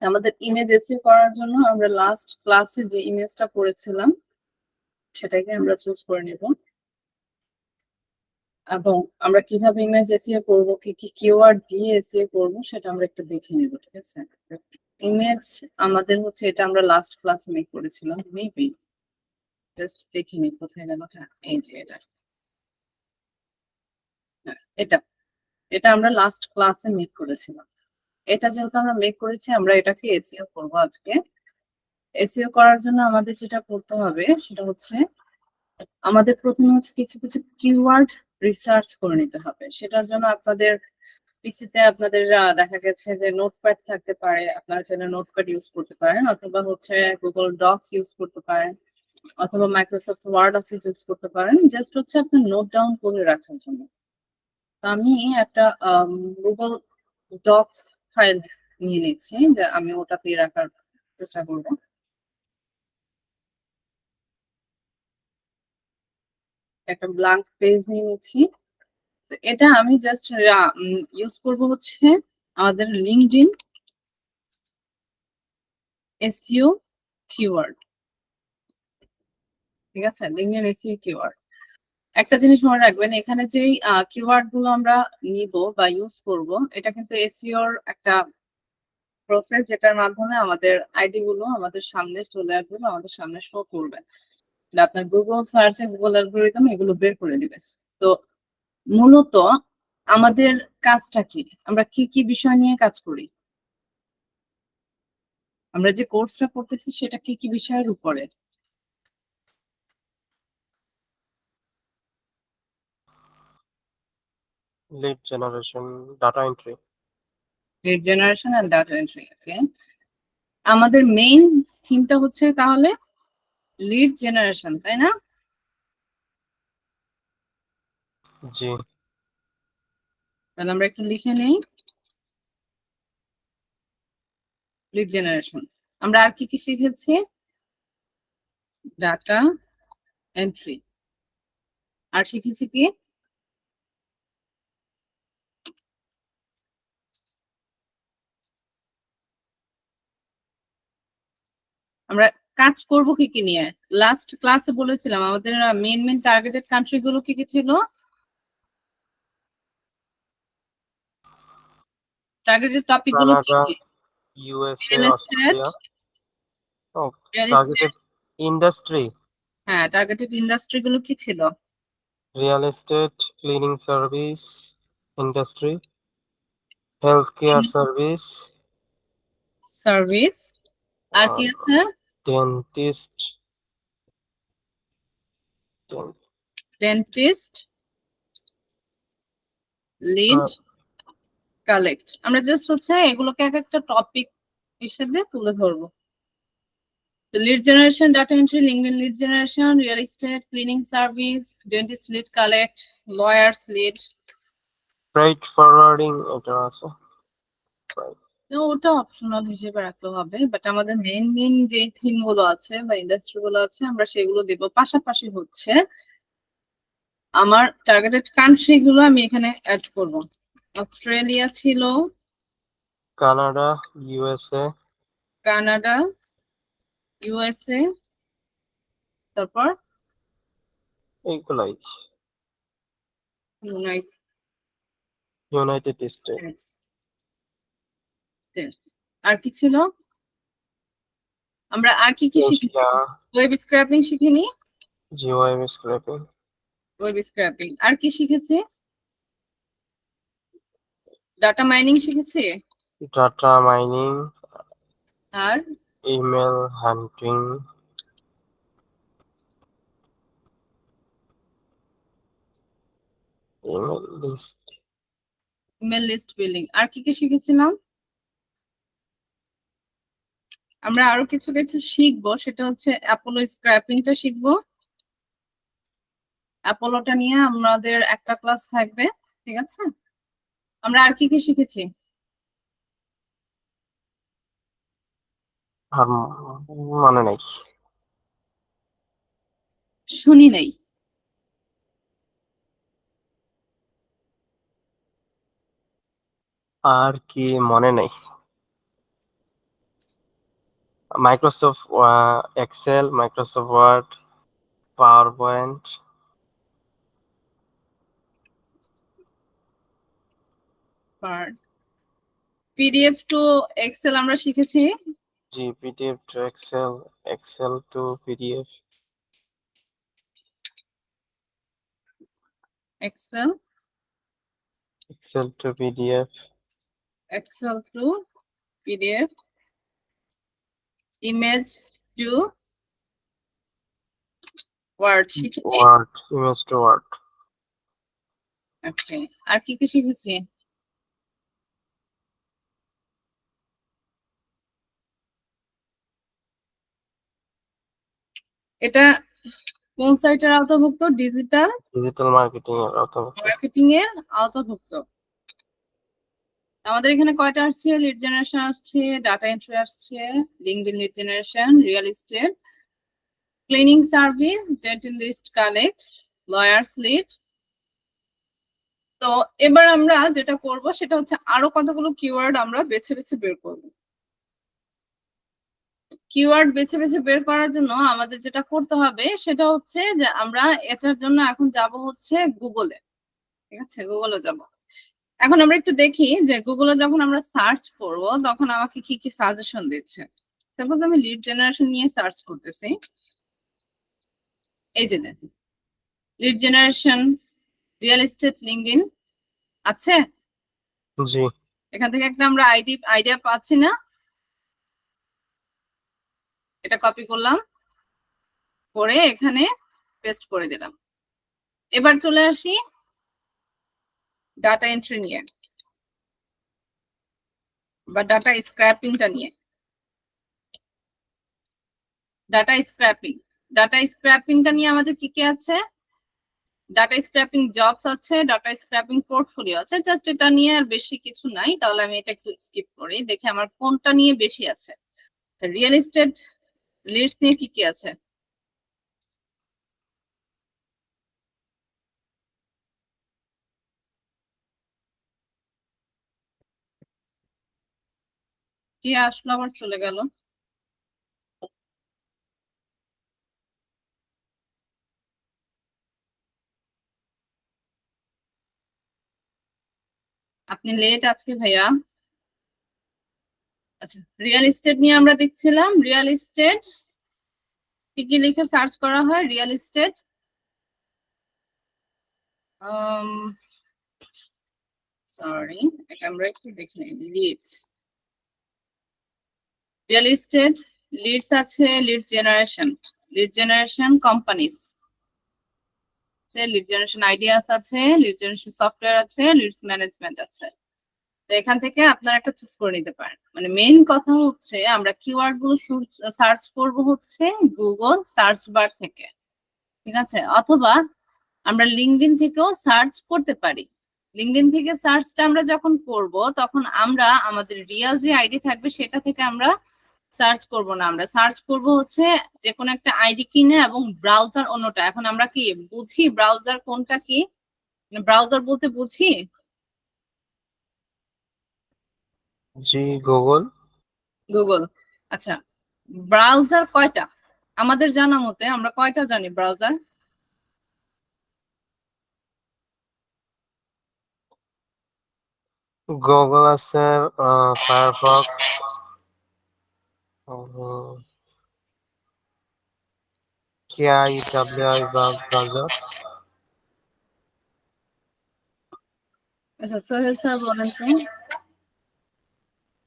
আমাদের image SEO করার জন্য আমরা লাস্ট ক্লাসে যে ইমেজটা করেছিলাম সেটাকে আমরা চুজ করে নেব এবং আমরা কিভাবে ইমেজ এসইও করব, কি কি কিওয়ার্ড দিয়ে এসইও করব সেটা আমরা একটু দেখে নেব। ঠিক আছে, ইমেজ আমাদের হচ্ছে এটা আমরা লাস্ট ক্লাসে মেক করেছিলাম, মেবি জাস্ট দেখে নিই কোথায় গেল। হ্যাঁ, এই যে এটা, হ্যাঁ, এটা এটা আমরা লাস্ট ক্লাসে মেক করেছিলাম। এটা যেহেতু আমরা মেক করেছি, আমরা এটাকে এসইও করব আজকে। এসইও করার জন্য আমাদের যেটা করতে হবে সেটা হচ্ছে আমাদের প্রথমে হচ্ছে কিছু কিছু কিওয়ার্ড রিসার্চ করে নিতে হবে। সেটার জন্য আপনাদের পিসিতে আপনাদের দেখা গেছে যে নোটপ্যাড থাকতে পারে, আপনারা চাইলে নোটপ্যাড ইউজ করতে পারেন, অথবা হচ্ছে গুগল ডক্স ইউজ করতে পারেন, অথবা মাইক্রোসফট ওয়ার্ড অফিস ইউজ করতে পারেন, জাস্ট হচ্ছে আপনি নোট ডাউন করে রাখার জন্য। তো আমি একটা গুগল ডক্স ফাইল নিয়ে নিচ্ছি, যে আমি ওটাতে রাখার চেষ্টা করবো। একটা ব্ল্যাঙ্ক পেজ নিয়ে নিচ্ছি। তো এটা আমি জাস্ট ইউজ করব হচ্ছে আমাদের লিঙ্কডইন এসইও কিওয়ার্ড। ঠিক আছে, লিঙ্কডইন এসইও কিওয়ার্ড। একটা জিনিস মনে রাখবেন, এখানে যেই কিওয়ার্ড গুলো আমরা নিব বা ইউজ করব, এটা কিন্তু এসইওর একটা প্রসেস, যেটার মাধ্যমে আমাদের আইডি গুলো আমাদের সামনে চলে আসবে বা আমাদের সামনে শো করবে। আপনার গুগল সার্চে গুগল অ্যালগরিদম এগুলো বের করে দিবে। তো মূলত আমাদের কাজটা কি, আমরা কি কি বিষয় নিয়ে কাজ করি, আমরা যে কোর্সটা করতেছি সেটা কি কি বিষয়ের উপরে? lead generation, data entry. Lead generation and data entry. Okay, আমাদের মেইন থিমটা হচ্ছে তাহলে লিড জেনারেশন, তাই না? জি। তাহলে আমরা একটু লিখে নেই লিড জেনারেশন। আমরা আর কি কি শিখেছি? Data entry. আর শিখেছি কি? আমরা কাজ করব কি কি নিয়ে? লাস্ট ক্লাসে বলেছিলাম আমাদের মেইন মেইন টার্গেটেড কান্ট্রি গুলো কি কি ছিল। টার্গেটেড টপিক গুলো কি কানাডা, কি? USA, real estate. অস্ট্রেলিয়া। ও, রিয়েল টার্গেটেড এস্টেট, ইন্ডাস্ট্রি। হ্যাঁ, টার্গেটেড ইন্ডাস্ট্রি গুলো কি ছিল? Real estate, cleaning service industry, health care service, service. আর কি আছে? Dentist, dentist, lead, collect. আমরা জাস্ট হচ্ছে এগুলোকে এক একটা টপিক হিসেবে তুলে ধরবো। Lead generation, data entry, LinkedIn lead generation, real estate, cleaning service, dentist lead collect, lawyers lead. Freight forwarding, এটা আছে। ওটা অপশনাল হিসেবে রাখতে হবে, বাট আমাদের মেইন মেইন যে থিম গুলো আছে বা ইন্ডাস্ট্রি গুলো আছে আমরা সেগুলো দিব। পাশাপাশি হচ্ছে আমার টার্গেটেড কান্ট্রি গুলো আমি এখানে অ্যাড করব। অস্ট্রেলিয়া ছিল, কানাডা, ইউএসএ, কানাডা, ইউএসএ, তারপর এইগুলাই। United states. স্টেটস। আর কি ছিল? আমরা আর কি কি শিখেছি? এশিয়া। ওয়েব স্ক্র্যাপিং শিখিনি? জিওএম স্ক্র্যাপিং। Web scraping. আর কি শিখেছি? ডাটা মাইনিং শিখেছি। ডাটা মাইনিং, আর email hunting, email list. Email list building. আর কি কি শিখেছিলাম? আমরা আরো কিছু কিছু শিখবো, সেটা হচ্ছে অ্যাপোলো স্ক্র্যাপিংটা শিখবো। অ্যাপোলোটা নিয়ে আমাদের একটা ক্লাস থাকবে। ঠিক আছে, আমরা আর কি কি শিখেছি? আর মনে নেই। শুনি নাই। আর কি মনে নেই। Microsoft Excel, Microsoft Word, PowerPoint, PDF to Excel আমরা শিখেছি। PDF to Excel, Excel to PDF, Excel Excel to PDF, Excel to PDF, image to Word শিখেছি। Word, image to Word. Okay, আর কি কি শিখেছি? এটা কোন সাইটের আওতাভুক্ত? ডিজিটাল Digital marketing এর অন্তর্ভুক্ত। মার্কেটিং এর আওতাভুক্ত। আমাদের এখানে কয়টা আসছে? লিড জেনারেশন আসছে, ডাটা এন্ট্রি আসছে, LinkedIn lead generation, real estate, cleaning service, dental list collect, lawyers lead. তো এবার আমরা যেটা করব সেটা হচ্ছে আরো কতগুলো কিওয়ার্ড আমরা বেছে বেছে বের করব। কিওয়ার্ড বেছে বেছে বের করার জন্য আমাদের যেটা করতে হবে সেটা হচ্ছে যে আমরা এটার জন্য এখন যাব হচ্ছে গুগলে। ঠিক আছে, গুগলে যাব। এখন আমরা একটু দেখি যে গুগলে যখন আমরা সার্চ করব তখন আমাকে কি কি সাজেশন দিচ্ছে। সাপোজ আমি লিড জেনারেশন নিয়ে সার্চ করতেছি, এই যে দেখুন lead generation, real estate, LinkedIn আছে। জি, এখান থেকে একটা আমরা আইডিয়া পাচ্ছি না? এটা কপি করলাম, করে এখানে পেস্ট করে দিলাম। এবার চলে আসি ডাটা এন্ট্রি নিয়ে বা ডাটা স্ক্র্যাপিংটা নিয়ে। ডাটা স্ক্র্যাপিংটা নিয়ে আমাদের কি কি আছে? ডাটা স্ক্র্যাপিং জবস আছে, ডাটা স্ক্র্যাপিং পোর্টফোলিও আছে। জাস্ট এটা নিয়ে আর বেশি কিছু নাই, তাহলে আমি এটা একটু স্কিপ করি, দেখি আমার কোনটা নিয়ে বেশি আছে। রিয়েল এস্টেট লিডস নিয়ে কি কি আছে? কি আসলো আবার চলে গেল? আপনি লেট আজকে ভাইয়া। আচ্ছা, রিয়েল এস্টেট নিয়ে আমরা দেখছিলাম। রিয়েল এস্টেট কি কি লিখে সার্চ করা হয়? রিয়েল এস্টেট সরি, এটা আমরা একটু দেখে নিই। লিডস, রিয়েল এস্টেট লিডস আছে, লিড জেনারেশন কোম্পানিজ আছে, লিড জেনারেশন আইডিয়াস আছে, লিড জেনারেশন সফটওয়্যার আছে, লিডস ম্যানেজমেন্ট আছে। তো এখান থেকে আপনারা একটা চুজ করে নিতে পারেন। মানে মেইন কথা হচ্ছে আমরা কিওয়ার্ড গুলো সার্চ করব হচ্ছে গুগল সার্চ বার থেকে, ঠিক আছে? অথবা আমরা লিঙ্কডইন থেকেও সার্চ করতে পারি। লিঙ্কডইন থেকে সার্চটা আমরা যখন করব তখন আমরা আমাদের রিয়েল যে আইডি থাকবে সেটা থেকে আমরা সার্চ করব না, আমরা সার্চ করব হচ্ছে যে কোনো একটা আইডি কিনে এবং ব্রাউজার অন্যটা। এখন আমরা কি বুঝি ব্রাউজার কোনটা কি? ব্রাউজার বলতে বুঝি জি, গুগল। গুগল। আচ্ছা, ব্রাউজার কয়টা? আমাদের জানা মতে আমরা কয়টা জানি ব্রাউজার? গুগল আছে, ফায়ারফক্স, KIWI ব্রাউজার। আচ্ছা, সোহেল স্যার বলেন তো।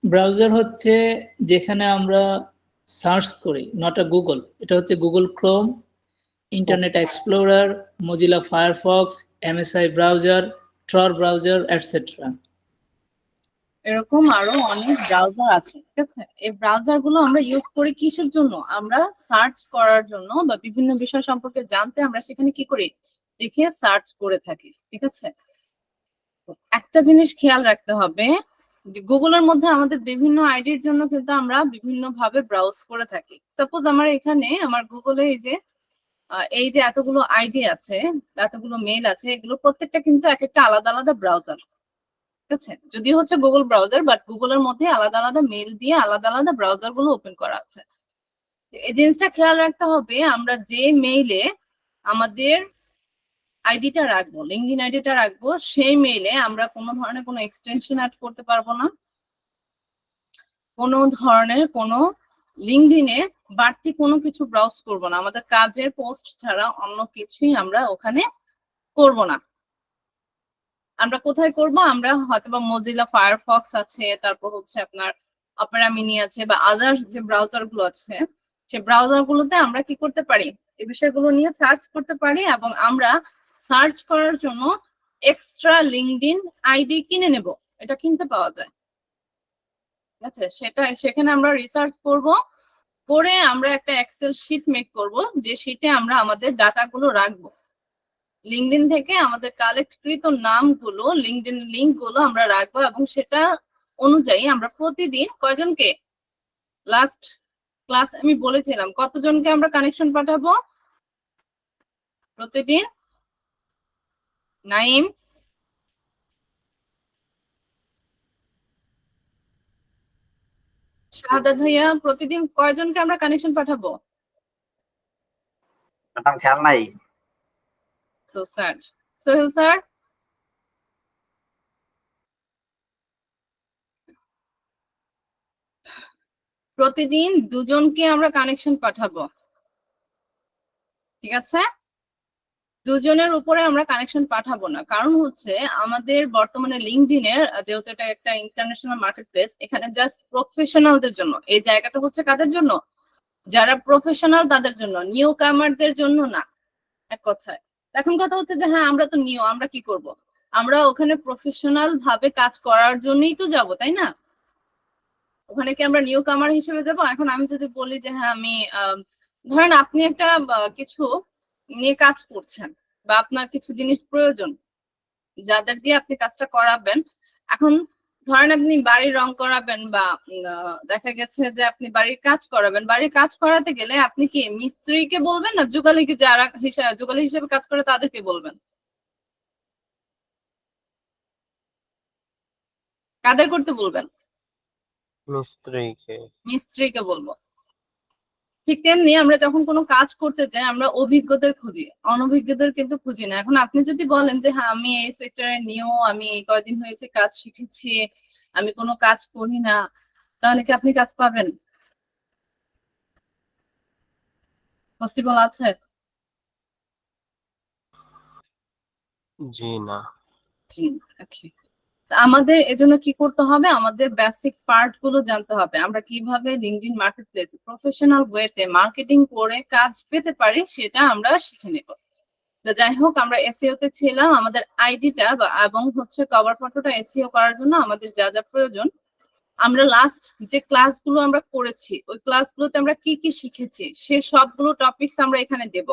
ব্রাউজার হচ্ছে যেখানে আমরা সার্চ করি, নট আ গুগল। এটা হচ্ছে Google Chrome, internet explorer, Mozilla Firefox, MSI browser, টর browser, etcetera. এরকম আরো অনেক ব্রাউজার আছে, ঠিক আছে? এই ব্রাউজার গুলো আমরা ইউজ করি কিসের জন্য? আমরা সার্চ করার জন্য বা বিভিন্ন বিষয় সম্পর্কে জানতে আমরা সেখানে কি করি? লিখে সার্চ করে থাকি, ঠিক আছে? একটা জিনিস খেয়াল রাখতে হবে, গুগলের মধ্যে আমাদের বিভিন্ন আইডির জন্য কিন্তু আমরা বিভিন্ন ভাবে ব্রাউজ করে থাকি। সাপোজ আমার এখানে আমার গুগলে এই যে এতগুলো আইডি আছে, এতগুলো মেইল আছে, এগুলো প্রত্যেকটা কিন্তু এক একটা আলাদা আলাদা ব্রাউজার, ঠিক আছে? যদিও হচ্ছে গুগল ব্রাউজার, বাট গুগলের মধ্যে আলাদা আলাদা মেইল দিয়ে আলাদা আলাদা ব্রাউজার গুলো ওপেন করা আছে। এই জিনিসটা খেয়াল রাখতে হবে, আমরা যে মেইলে আমাদের আইডিটা রাখবো, লিঙ্কডিন আইডিটা রাখবো, সেই মেইলে আমরা কোনো ধরনের কোনো এক্সটেনশন অ্যাড করতে পারবো না, কোনো ধরনের কোনো লিঙ্কডিনে বাড়তি কোনো কিছু ব্রাউজ করব না, আমাদের কাজের পোস্ট ছাড়া অন্য কিছুই আমরা ওখানে করব না। আমরা কোথায় করব, আমরা হয়তোবা মজিলা ফায়ারফক্স আছে, তারপর হচ্ছে আপনার অপেরা মিনি আছে, বা আদার্স যে ব্রাউজার গুলো আছে, সেই ব্রাউজার গুলোতে আমরা কি করতে পারি, এই বিষয়গুলো নিয়ে সার্চ করতে পারি, এবং আমরা সার্চ করার জন্য এক্সট্রা লিঙ্কডিন আইডি কিনে নেব, এটা কিনতে পাওয়া যায়। ঠিক আছে, সেখানে আমরা রিসার্চ করব, করে আমরা একটা এক্সেল শিট মেক করব, যে শিটে আমরা আমাদের ডাটাগুলো রাখবো, লিঙ্কডিন থেকে আমাদের কালেক্টকৃত নামগুলো, লিঙ্কডিন লিংক গুলো আমরা রাখবো, এবং সেটা অনুযায়ী আমরা প্রতিদিন কয়জনকে, লাস্ট ক্লাস আমি বলেছিলাম কতজনকে আমরা কানেকশন পাঠাবো প্রতিদিন, নাইম, শাহাদাত ভাইয়া, প্রতিদিন কয়জনকে আমরা কানেকশন পাঠাবো? ম্যাডাম খেয়াল নাই। সো স্যার, সোহেল স্যার, প্রতিদিন দুজনকে আমরা কানেকশন পাঠাবো, ঠিক আছে? দুজনের উপরে আমরা কানেকশন পাঠাবো না, কারণ হচ্ছে আমাদের বর্তমানে লিঙ্কডিনের, যেহেতু এটা একটা ইন্টারন্যাশনাল মার্কেট প্লেস, এখানে জাস্ট প্রফেশনালদের জন্য এই জায়গাটা হচ্ছে, কাদের জন্য, যারা প্রফেশনাল তাদের জন্য, নিউ কামারদের জন্য না, এক কথায়। এখন কথা হচ্ছে যে হ্যাঁ আমরা তো নিউ, আমরা কি করব, আমরা ওখানে প্রফেশনাল ভাবে কাজ করার জন্যই তো যাব, তাই না? ওখানে কি আমরা নিউ কামার হিসেবে যাব? এখন আমি যদি বলি যে হ্যাঁ আমি ধরেন আপনি একটা কিছু নিয়ে কাজ করছেন, বা আপনার কিছু জিনিস প্রয়োজন যাদের দিয়ে আপনি কাজটা করাবেন, এখন ধরেন আপনি বাড়ির রং করাবেন, বা দেখা গেছে যে আপনি বাড়ির কাজ করাবেন, বাড়ির কাজ করাতে গেলে আপনি কি মিস্ত্রিকে বলবেন, না যুগালীকে, যারা যুগালী হিসেবে কাজ করে তাদেরকে বলবেন? কাদের করতে বলবেন? মিস্ত্রিকে। মিস্ত্রিকে বলবো। ঠিক তেমনি আমরা যখন কোনো কাজ করতে যাই, আমরা অভিজ্ঞদের খুঁজি, অনভিজ্ঞদের কিন্তু খুঁজি না। এখন আপনি যদি বলেন যে হ্যাঁ আমি এই সেক্টরে নিউ, আমি এই কয়দিন হয়েছে কাজ শিখেছি, আমি কোনো কাজ করি না, তাহলে কি আপনি কাজ পাবেন? পসিবল আছে? জি না। জি, ওকে। আমাদের এজন্য কি করতে হবে, আমাদের বেসিক পার্ট গুলো জানতে হবে, আমরা কিভাবে লিঙ্কডইন মার্কেট প্লেসে প্রফেশনাল ওয়েতে মার্কেটিং করে কাজ পেতে পারি, সেটা আমরা শিখে নেব। তো যাই হোক, আমরা এসইও তে ছিলাম, আমাদের আইডিটা এবং হচ্ছে কভার ফটোটা এসইও করার জন্য আমাদের যা যা প্রয়োজন, আমরা লাস্ট যে ক্লাসগুলো আমরা করেছি, ওই ক্লাসগুলোতে আমরা কি কি শিখেছি, সে সবগুলো টপিকস আমরা এখানে দেব,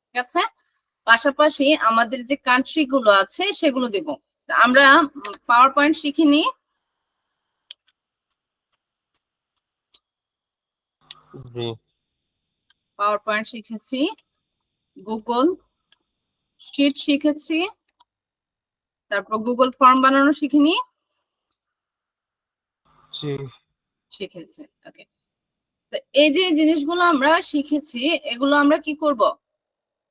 ঠিক আছে? পাশাপাশি আমাদের যে কান্ট্রি গুলো আছে সেগুলো দেব। আমরা পাওয়ার পয়েন্ট শিখিনি, জি। পাওয়ার পয়েন্ট শিখেছি, গুগল শিট শিখেছি, তারপর গুগল ফর্ম বানানো শিখিনি, জি। শিখেছি। ওকে, তো এই যে জিনিসগুলো আমরা শিখেছি, এগুলো আমরা কি করব,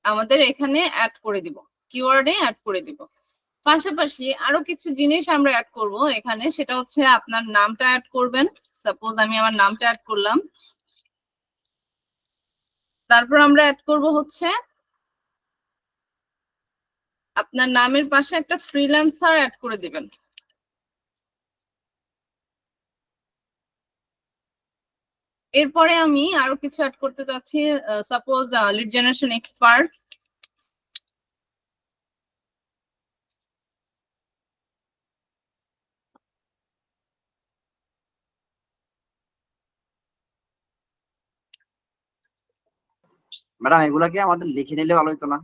আমাদের এখানে অ্যাড করে দিব, কিওয়ার্ডে অ্যাড করে দিব। পাশাপাশি আরো কিছু জিনিস আমরা অ্যাড করব এখানে, সেটা হচ্ছে আপনার নামটা অ্যাড করবেন। সাপোজ আমি আমার নামটা অ্যাড করলাম, তারপর আমরা অ্যাড করব হচ্ছে আপনার নামের পাশে একটা ফ্রিল্যান্সার অ্যাড করে দিবেন। এরপরে আমি আরো কিছু অ্যাড করতে চাচ্ছি, suppose lead generation expert, madam এগুলা কি আমাদের লিখে নিলে ভালো হতো না?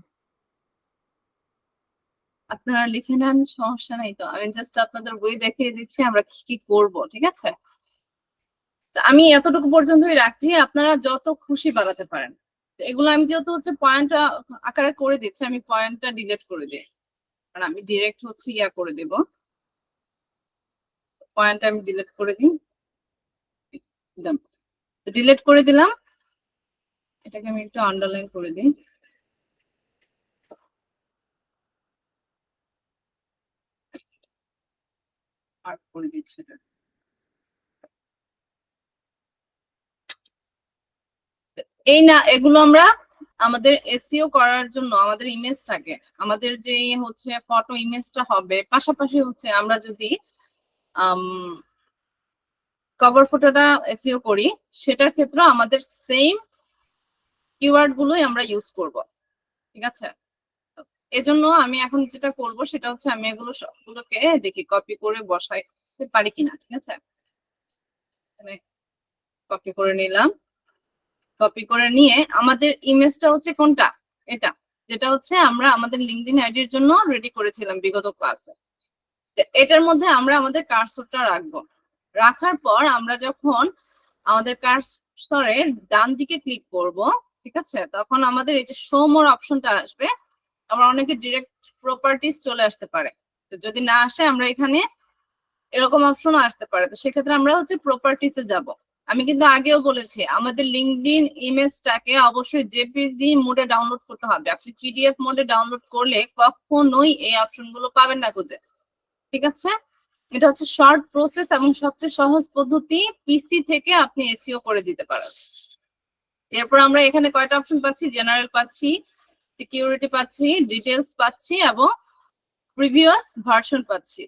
আপনারা লিখে নেন, সমস্যা নাই তো, আমি জাস্ট আপনাদের বই দেখিয়ে দিচ্ছি আমরা কি কি করব, ঠিক আছে? আমি এতটুকু পর্যন্তই রাখছি, আপনারা যত খুশি বাড়াতে পারেন। এগুলো আমি যেহেতু হচ্ছে পয়েন্ট আকারে করে দিচ্ছি, আমি পয়েন্টটা ডিলিট করে দিই, কারণ আমি ডিরেক্ট হচ্ছে ইয়া করে দেব, পয়েন্টটা আমি ডিলিট করে দিই, ডিলিট করে দিলাম। এটাকে আমি একটু আন্ডারলাইন করে দিই। মার্ক করে দিচ্ছি এটা। এই না, এগুলো আমরা আমাদের এসইও করার জন্য আমাদের ইমেজটাকে, আমাদের যে হচ্ছে ফটো ইমেজটা হবে, পাশাপাশি হচ্ছে আমরা যদি কভার ফটোটা এসইও করি, সেটার ক্ষেত্রে আমাদের সেম কিওয়ার্ড গুলোই আমরা ইউজ করব। ঠিক আছে, এজন্য আমি এখন যেটা করব সেটা হচ্ছে আমি এগুলো সবগুলোকে দেখি কপি করে বসাইতে পারি কিনা। ঠিক আছে, কপি করে নিলাম। কপি করে নিয়ে আমাদের ইমেজটা হচ্ছে কোনটা, এটা যেটা হচ্ছে আমরা আমাদের লিঙ্কডইন আইডির জন্য রেডি করেছিলাম বিগত ক্লাসে। এটার মধ্যে আমরা আমাদের কার্সরটা রাখবো। রাখার পর আমরা যখন আমাদের কার্সরের ডান দিকে ক্লিক করব, ঠিক আছে, তখন আমাদের এই যে শো মোর অপশনটা আসবে। আমরা অনেকে ডিরেক্ট প্রপার্টিজ চলে আসতে পারে, তো যদি না আসে আমরা এখানে এরকম অপশনও আসতে পারে, তো সেক্ষেত্রে আমরা হচ্ছে প্রপার্টিজে যাব। আমি কিন্তু আগেও বলেছি আমাদের লিঙ্কডইন ইমেজটাকে অবশ্যই জেপিজি মোডে ডাউনলোড করতে হবে। আপনি পিডিএফ মোডে ডাউনলোড করলে কখনোই এই অপশনগুলো পাবেন না খুঁজে। ঠিক আছে, এটা হচ্ছে শর্ট প্রসেস এবং সবচেয়ে সহজ পদ্ধতি পিসি থেকে আপনি এসইও করে দিতে পারেন। এরপর আমরা এখানে কয়টা অপশন পাচ্ছি, জেনারেল পাচ্ছি, সিকিউরিটি পাচ্ছি, ডিটেলস পাচ্ছি এবং প্রিভিয়াস ভার্সন পাচ্ছি।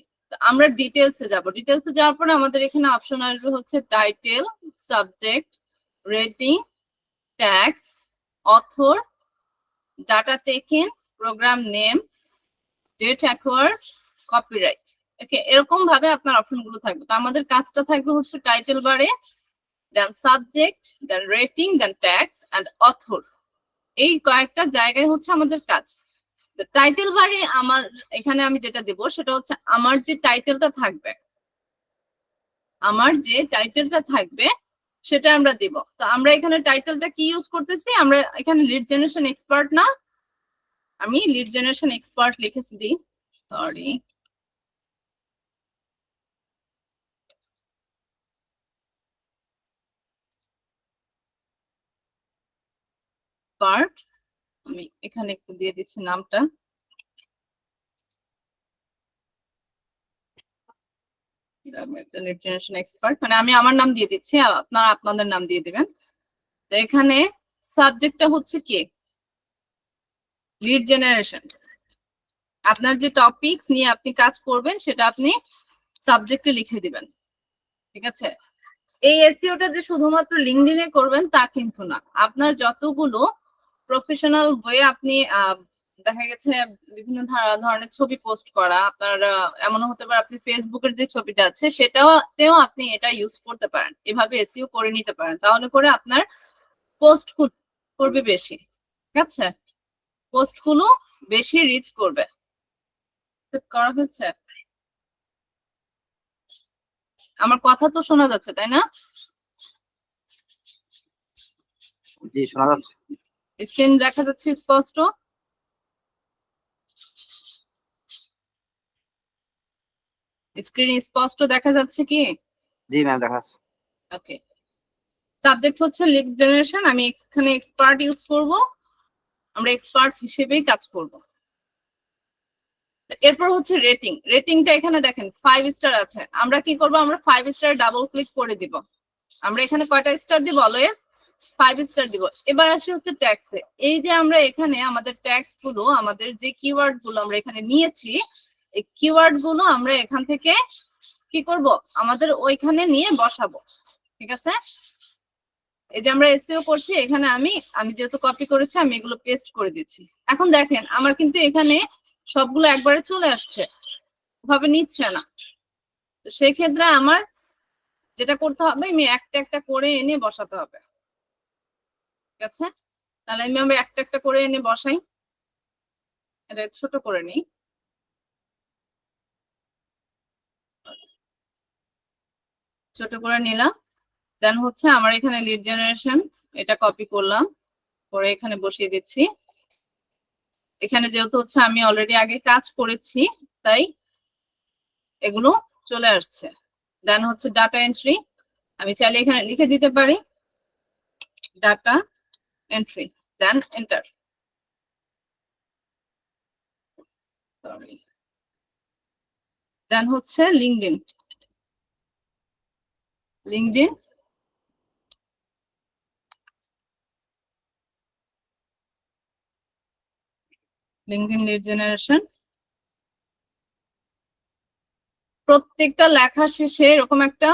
আমরা ডিটেলসে যাব। ডিটেলসে যাওয়ার পরে আমাদের এখানে অপশন আসবে হচ্ছে title, subject, rating, tags, author, data taken, program name, date acquired, copyright. Okay, এরকম ভাবে আপনার অপশনগুলো থাকবে। তো আমাদের কাজটা থাকবে হচ্ছে টাইটেল বারে, then subject, then rating, then tax and author. এই কয়েকটা জায়গায় হচ্ছে আমাদের কাজ। টাইটেল বারে আমার এখানে আমি যেটা দেব সেটা হচ্ছে আমার যে টাইটেলটা থাকবে, সেটা আমরা দিব। তো আমরা এখানে টাইটেলটা কি ইউজ করতেছি, আমরা এখানে লিড জেনারেশন এক্সপার্ট না, আমি লিড জেনারেশন এক্সপার্ট লিখেছি দিই, সরি, পার্ট। আমি এখানে একটু দিয়ে দিচ্ছি নামটা, লিড জেনারেশন এক্সপার্ট, মানে আমি আমার নাম দিয়ে দিচ্ছি, আপনারা আপনাদের নাম দিয়ে দিবেন। তো এখানে সাবজেক্টটা হচ্ছে কি, লিড জেনারেশন। আপনার যে টপিকস নিয়ে আপনি কাজ করবেন সেটা আপনি সাবজেক্টে লিখে দিবেন। ঠিক আছে, এই এসইওটা যে শুধুমাত্র লিঙ্কডইনে করবেন তা কিন্তু না, আপনার যতগুলো প্রফেশনাল ওয়ে আপনি দেখা গেছে বিভিন্ন ধরনের ছবি পোস্ট করা, আপনার এমন হতে পারে আপনি ফেসবুকের যে ছবিটা আছে সেটাতেও আপনি এটা ইউজ করতে পারেন, এভাবে এসইও করে নিতে পারেন, তাহলে করে আপনার পোস্ট করবে বেশি। ঠিক আছে, পোস্ট গুলো বেশি রিচ করবে। করা হচ্ছে, আমার কথা তো শোনা যাচ্ছে তাই না? জি শোনা যাচ্ছে। স্ক্রিন দেখা যাচ্ছে স্পষ্ট? স্ক্রিন স্পষ্ট দেখা যাচ্ছে কি? জি ম্যাম দেখা যাচ্ছে। ওকে, সাবজেক্ট হচ্ছে লিড জেনারেশন, আমি এখানে এক্সপার্ট ইউজ করব, আমরা এক্সপার্ট হিসেবেই কাজ করব। এরপর হচ্ছে রেটিং। রেটিংটা এখানে দেখেন 5 স্টার আছে, আমরা কি করব, আমরা 5 স্টার ডাবল ক্লিক করে দিব। আমরা এখানে কয়টা স্টার দিব, অলওয়েজ 5 স্টার দিব। এবার আসি হচ্ছে ট্যাক্সে। এই যে আমরা এখানে আমাদের ট্যাক্স গুলো, আমাদের যে কিওয়ার্ড গুলো আমরা এখানে নিয়েছি, এই কিওয়ার্ড গুলো আমরা এখান থেকে কি করব, আমাদের ওইখানে নিয়ে বসাবো। ঠিক আছে, এই যে আমরা এসইও করছি, এখানে আমি যেহেতু কপি করেছি আমি এগুলো পেস্ট করে দিচ্ছি। এখন দেখেন আমার কিন্তু এখানে সবগুলো একবারে চলে আসছে, ভাবে নিচ্ছে না। তো সেই ক্ষেত্রে আমার যেটা করতে হবে, আমি একটা একটা করে এনে বসাতে হবে। ঠিক আছে, তাহলে আমি একটা একটা করে এনে বসাই, এটা ছোট করে নিই। ছোট করে নিলাম, দেন হচ্ছে আমার এখানে লিড জেনারেশন, এটা কপি করলাম, করে এখানে বসিয়ে দিচ্ছি। এখানে যেহেতু হচ্ছে আমি অলরেডি আগে কাজ করেছি তাই এগুলো চলে আসছে। দেন হচ্ছে ডাটা এন্ট্রি, আমি চাইলে এখানে লিখে দিতে পারি data entry, then enter. Sorry. Then হচ্ছে LinkedIn. LinkedIn. LinkedIn lead generation. প্রত্যেকটা লেখা শেষে এরকম একটা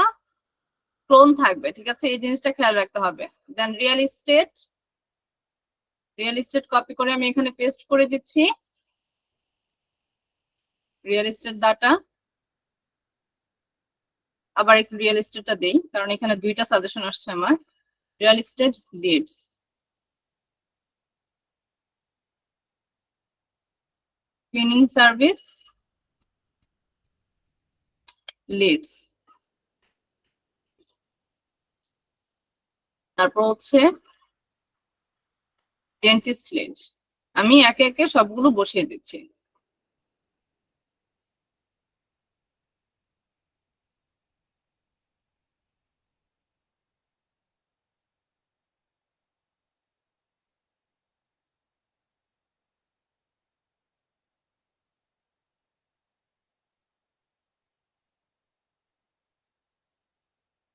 ক্লোন থাকবে, ঠিক আছে? এই জিনিসটা খেয়াল রাখতে হবে। দেন রিয়েল এস্টেট কপি করে আমি এখানে পেস্ট করে দিচ্ছি। রিয়েল এস্টেট ডাটা, আবার একটু রিয়েল এস্টেটটা দেই কারণ এখানে দুইটা সাজেশন আসছে আমার। Real estate leads, cleaning service leads, তারপর হচ্ছে ডেন্টিস্ট লিডস। আমি একে একে সবগুলো বসিয়ে দিচ্ছি।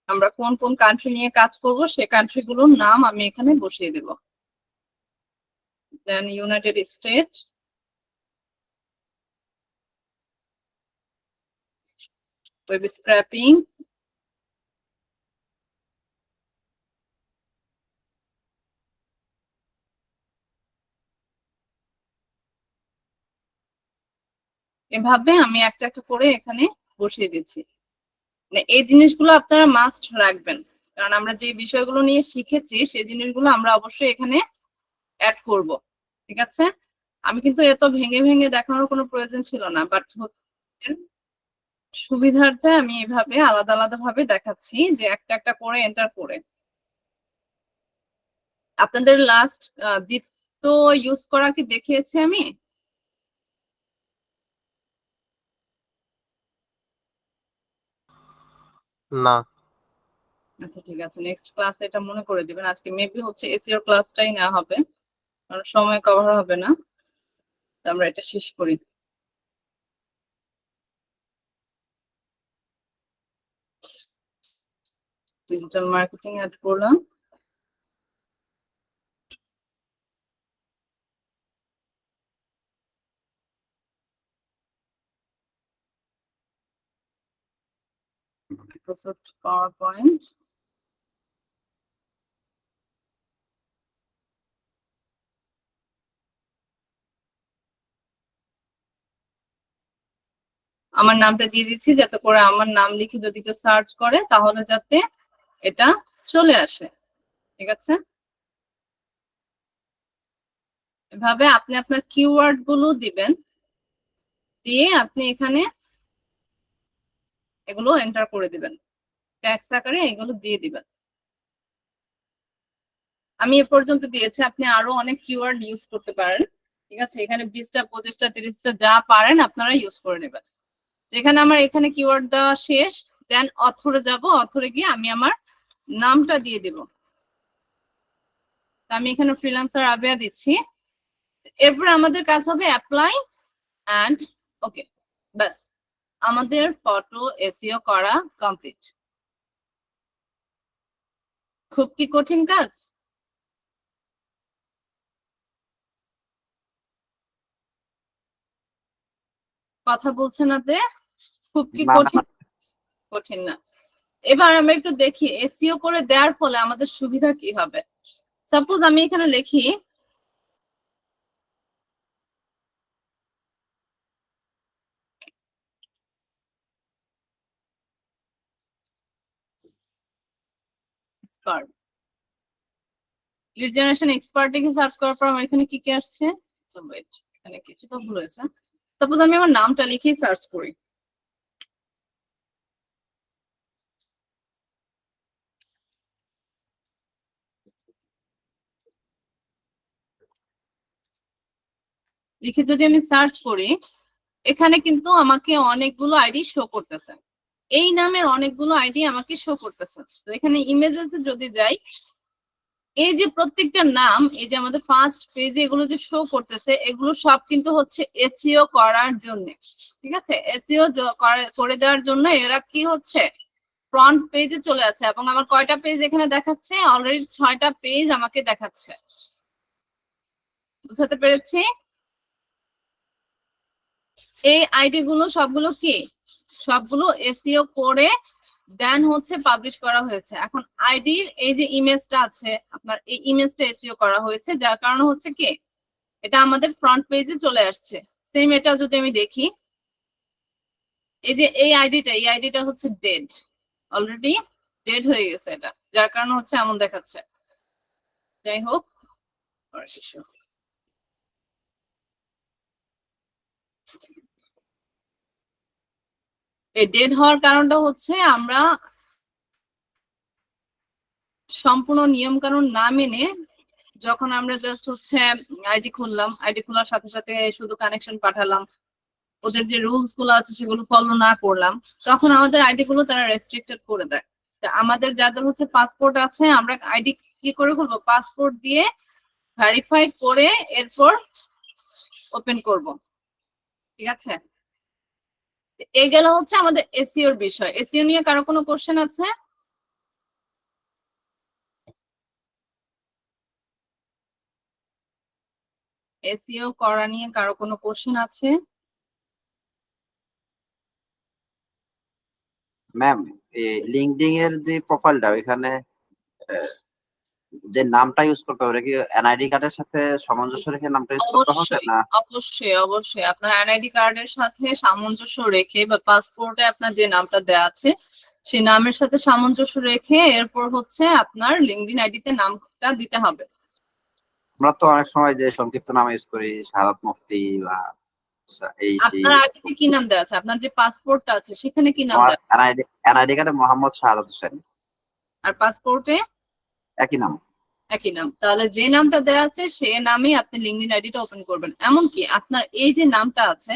আমরা কোন কোন কান্ট্রি নিয়ে কাজ করব সে কান্ট্রিগুলোর নাম আমি এখানে বসিয়ে দেব। দেন ইউনাইটেড স্টেট, ওয়েব স্ক্র্যাপিং, এভাবে আমি একটা একটা করে এখানে বসিয়ে দিচ্ছি। মানে এই জিনিসগুলো আপনারা মাস্ট রাখবেন, কারণ আমরা যে বিষয়গুলো নিয়ে শিখেছি সেই জিনিসগুলো আমরা অবশ্যই এখানে অ্যাড করব, ঠিক আছে? আমি কিন্তু এত ভেঙে ভেঙে দেখানোর কোনো প্রয়োজন ছিল না, বাট সুবিধার্থে আমি এভাবে আলাদা আলাদা ভাবে দেখাচ্ছি যে একটা একটা করে এন্টার করে। আপনাদের লাস্ট দীপ্ত ইউজ করা কি দেখিয়েছি আমি? না। আচ্ছা ঠিক আছে, নেক্সট ক্লাসে এটা মনে করে দিবেন। আজকে মেবি হচ্ছে এসইও ক্লাসটাই না হবে, কারণ সময় কভার হবে না। তো আমরা এটা শেষ করি। ডিজিটাল মার্কেটিং অ্যাড করলাম। Microsoft PowerPoint, আমার নামটা দিয়ে দিচ্ছি যাতে করে আমার নাম লিখে যদি কেউ সার্চ করে তাহলে যাতে এটা চলে আসে, ঠিক আছে? এভাবে আপনি আপনার কিওয়ার্ড গুলো দিবেন, দিয়ে আপনি এখানে এগুলো এন্টার করে দিবেন, ট্যাক্স আকারে এগুলো দিয়ে দিবেন। আমি এ পর্যন্ত দিয়েছি, আপনি আরো অনেক কিওয়ার্ড ইউজ করতে পারেন, ঠিক আছে? এখানে 20টা 25টা 30টা যা পারেন আপনারা ইউজ করে নেবেন। এখানে আমার এখানে কিওয়ার্ড দেওয়া শেষ। দেন অথরে যাব, অথরে গিয়ে আমি আমার নামটা দিয়ে দেব। আমি এখানে ফ্রিল্যান্সার আবেয়া দিচ্ছি। এরপর আমাদের কাজ হবে অ্যাপ্লাই এন্ড ওকে, বাস আমাদের ফটো এসইও করা কমপ্লিট। খুব কি কঠিন কাজ? কথা বলছেন আপনি? খুব কি না, কঠিন? কঠিন না। এবার আমরা একটু দেখি এসইও করে দেওয়ার ফলে আমাদের সুবিধা কি হবে। সাপোজ আমি এখানে লিখি এক্সপার্ট, লিড জেনারেশন এক্সপার্ট লিখে সার্চ করার পর আমার এখানে কি কি আসছে? সো ওয়েট, এখানে কিছুটা ভুল হয়েছে। সাপোজ আমি আমার নামটা লিখেই সার্চ করি, লিখে যদি আমি সার্চ করি, এখানে কিন্তু আমাকে অনেকগুলো আইডি শো করতেছে, এই নামের অনেকগুলো আইডি আমাকে শো করতেছে। তো এখানে ইমেজেস যদি যাই, এই যে প্রত্যেকটা নাম, এই যে আমাদের ফার্স্ট পেজে এগুলো যে শো করতেছে, এগুলো সব কিন্তু হচ্ছে এসইও করার জন্য, ঠিক আছে? এসইও করে দেওয়ার জন্য এরা কি হচ্ছে ফ্রন্ট পেজে চলে যাচ্ছে। এবং আমার কয়টা পেজ এখানে দেখাচ্ছে? অলরেডি 6টা পেজ আমাকে দেখাচ্ছে। বুঝতে পেরেছি? এই আইডি গুলো সবগুলো কি, সবগুলো এসইও করে দেন হচ্ছে পাবলিশ করা হয়েছে। এখন আইডির এই যে ইমেজটা আছে আপনার, এই ইমেজটা এসইও করা হয়েছে, যার কারণে হচ্ছে কি এটা আমাদের ফ্রন্ট পেজে চলে আসছে। সেম এটা যদি আমি দেখি, এই যে এই আইডিটা হচ্ছে ডেড, অলরেডি ডেড হয়ে গেছে এটা, যার কারণে হচ্ছে এমন দেখাচ্ছে। যাই হোক, এই ডেড হওয়ার কারণটা হচ্ছে আমরা সম্পূর্ণ নিয়ম কানুন না মেনে যখন আমরা জাস্ট হচ্ছে আইডি খুললাম, আইডি খোলার সাথে সাথে শুধু কানেকশন পাঠালাম, ওদের যে রুলস গুলো আছে সেগুলো ফলো না করলাম, তখন আমাদের আইডি গুলো তারা রেস্ট্রিক্টেড করে দেয়। আমাদের যাদের হচ্ছে পাসপোর্ট আছে, আমরা আইডি কি করে খুলবো? পাসপোর্ট দিয়ে ভেরিফাই করে এরপর ওপেন করব, ঠিক আছে? এই গেল হচ্ছে আমাদের এসইওর বিষয়। এসইও নিয়ে কারো কোনো কোশ্চেন আছে? এসইও করা নিয়ে কারো কোনো কোশ্চেন আছে? ম্যাম, লিঙ্কডইন এর যে প্রোফাইলটা ওইখানে যে নামটা ইউজ করতে হবে কি এনআইডি কার্ডের সাথে সামঞ্জস্য রেখে নামটা ইউজ করতে হবে অবশ্যই না? অবশ্যই আপনার এনআইডি কার্ডের সাথে সামঞ্জস্য রেখে বা পাসপোর্টে আপনার যে নামটা দেওয়া আছে সেই নামের সাথে সামঞ্জস্য রেখে এরপর হচ্ছে আপনার লিঙ্কডইন আইডিতে নামটা দিতে হবে। আমরা তো অনেক সময় যে সংক্ষিপ্ত নাম ইউজ করি, শাহাদাত মুফতি বা এই সেই। আপনার আইডিতে কি নাম দেওয়া আছে? আপনার যে পাসপোর্টটা আছে সেখানে কি নাম আমার দেওয়া আছে? এনআইডি কার্ডে মোহাম্মদ শাহাদাত হোসেন, আর পাসপোর্টে একই নাম। একই নাম। তাহলে যে নামটা দেওয়া আছে সে নামেই আপনি লিঙ্কডইন আইডিটা ওপেন করবেন। এমনকি আপনার এই যে নামটা আছে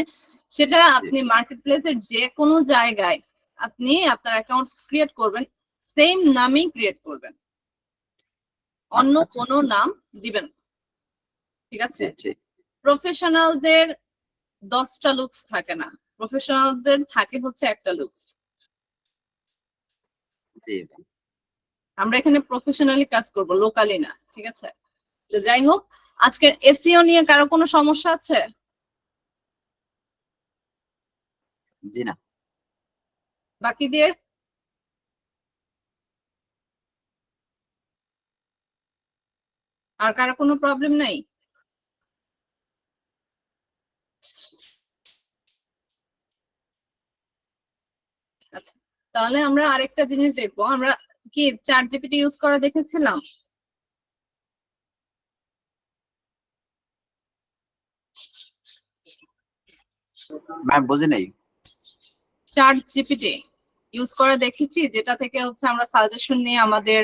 সেটা আপনি মার্কেট প্লেসের যে কোনো জায়গায় আপনি আপনার অ্যাকাউন্ট ক্রিয়েট করবেন, সেম নামেই ক্রিয়েট করবেন, অন্য কোনো নাম দিবেন, ঠিক আছে? প্রফেশনালদের 10টা লুকস থাকে না, প্রফেশনালদের থাকে হচ্ছে একটা লুকস। জি, আমরা এখানে প্রফেশনালি কাজ করব, লোকালি না, ঠিক আছে? তো যাই হোক, আজকের এসইও নিয়ে কারো কোনো সমস্যা আছে? জি না। বাকিদের আর কারো কোনো প্রবলেম নাই? আচ্ছা, তাহলে আমরা আরেকটা জিনিস দেখবো। আমরা কি চ্যাট জিপিটি ইউজ করা দেখেছিলাম? ম্যাম বুঝি নাই। চ্যাট জিপিটি ইউজ করা দেখেছি, যেটা থেকে হচ্ছে আমরা সাজেশন নিয়ে আমাদের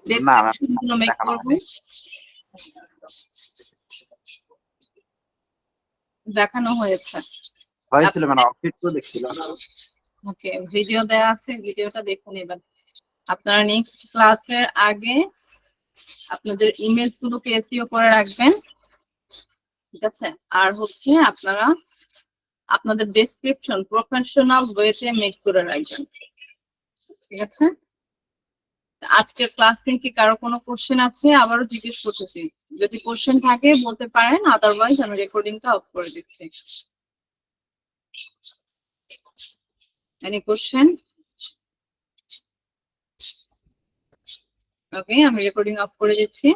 ডেসক্রিপশন গুলো মেক করব। দেখানো হয়েছে, হয়েছিল মানে অফিট তো দেখছিলাম। ওকে, ভিডিও দেয়া আছে, ভিডিওটা দেখে নেবেন। আপনারা নেক্সট ক্লাসের আগে আপনাদের ইমেজ গুলোকে এসইও করে রাখবেন, ঠিক আছে? আর হচ্ছে আপনারা আপনাদের ডেসক্রিপশন প্রফেশনাল ওয়েতে মেক করে রাখবেন, ঠিক আছে? আজকের ক্লাস নিয়ে কি কারো কোনো কোশ্চেন আছে? আবারও জিজ্ঞেস করতেছি, যদি কোশ্চেন থাকে বলতে পারেন, আদারওয়াইজ আমি রেকর্ডিংটা অফ করে দিচ্ছি। Any question? ওকে, আমি রেকর্ডিং অফ করে দিচ্ছি।